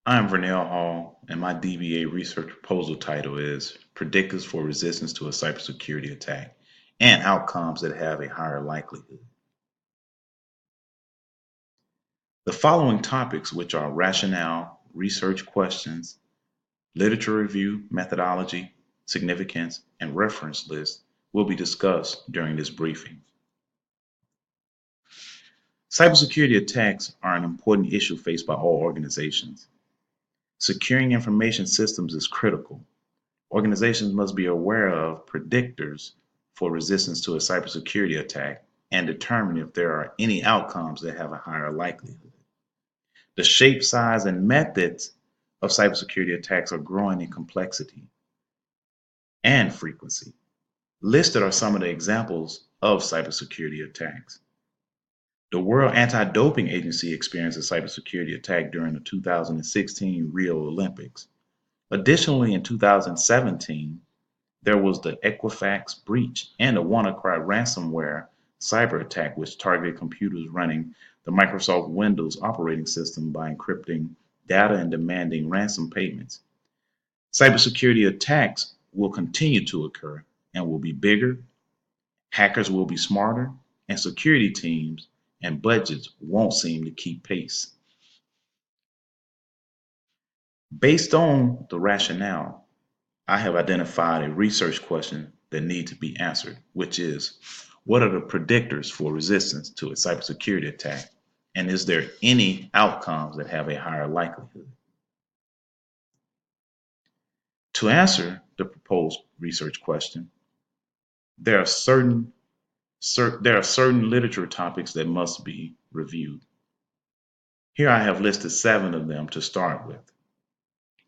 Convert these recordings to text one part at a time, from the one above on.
I'm Vernell Hall, and my DBA research proposal title is Predictors for Resistance to a Cybersecurity Attack and Outcomes that Have a Higher Likelihood. The following topics, which are rationale, research questions, literature review, methodology, significance, and reference lists, will be discussed during this briefing. Cybersecurity attacks are an important issue faced by all organizations. Securing information systems is critical. Organizations must be aware of predictors for resistance to a cybersecurity attack and determine if there are any outcomes that have a higher likelihood. The shape, size, and methods of cybersecurity attacks are growing in complexity and frequency. Listed are some of the examples of cybersecurity attacks. The World Anti-Doping Agency experienced a cybersecurity attack during the 2016 Rio Olympics. Additionally, in 2017, there was the Equifax breach and the WannaCry ransomware cyber attack, which targeted computers running the Microsoft Windows operating system by encrypting data and demanding ransom payments. Cybersecurity attacks will continue to occur and will be bigger, hackers will be smarter, and security teams and budgets won't seem to keep pace. Based on the rationale, I have identified a research question that needs to be answered, which is, what are the predictors for resistance to a cybersecurity attack? And is there any outcomes that have a higher likelihood? To answer the proposed research question, there are certain literature topics that must be reviewed. Here I have listed 7 of them to start with.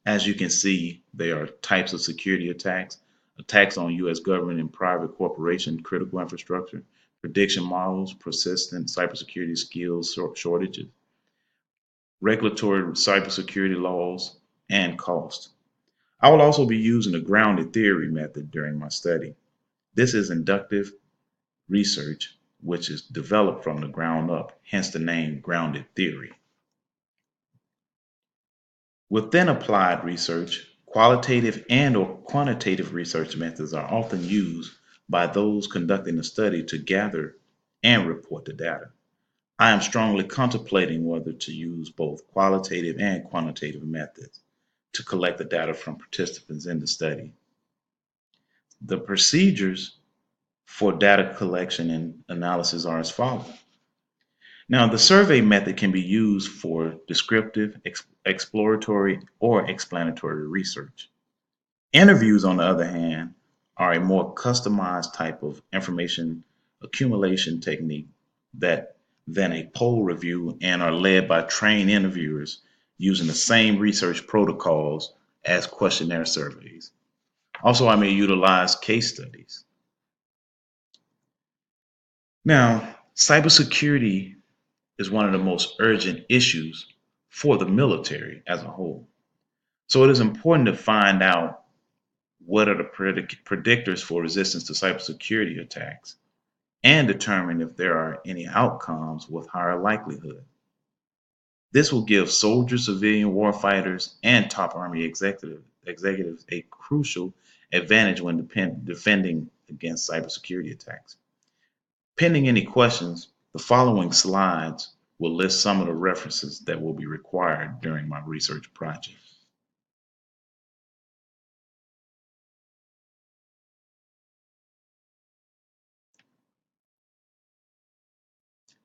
As you can see, there are types of security attacks, attacks on U.S. government and private corporation critical infrastructure, prediction models, persistent cybersecurity skills shortages, regulatory cybersecurity laws, and cost. I will also be using the grounded theory method during my study. This is inductive research, which is developed from the ground up, hence the name grounded theory. Within applied research, qualitative and/or quantitative research methods are often used by those conducting the study to gather and report the data. I am strongly contemplating whether to use both qualitative and quantitative methods to collect the data from participants in the study. The procedures for data collection and analysis are as follows. Now, the survey method can be used for descriptive, exploratory, or explanatory research. Interviews, on the other hand, are a more customized type of information accumulation technique than a poll review and are led by trained interviewers using the same research protocols as questionnaire surveys. Also, I may utilize case studies. Now, cybersecurity is one of the most urgent issues for the military as a whole. So it is important to find out what are the predictors for resistance to cybersecurity attacks and determine if there are any outcomes with higher likelihood. This will give soldiers, civilian warfighters, and top Army executives a crucial advantage when defending against cybersecurity attacks. Pending any questions, the following slides will list some of the references that will be required during my research project.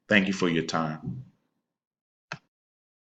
Thank you for your time.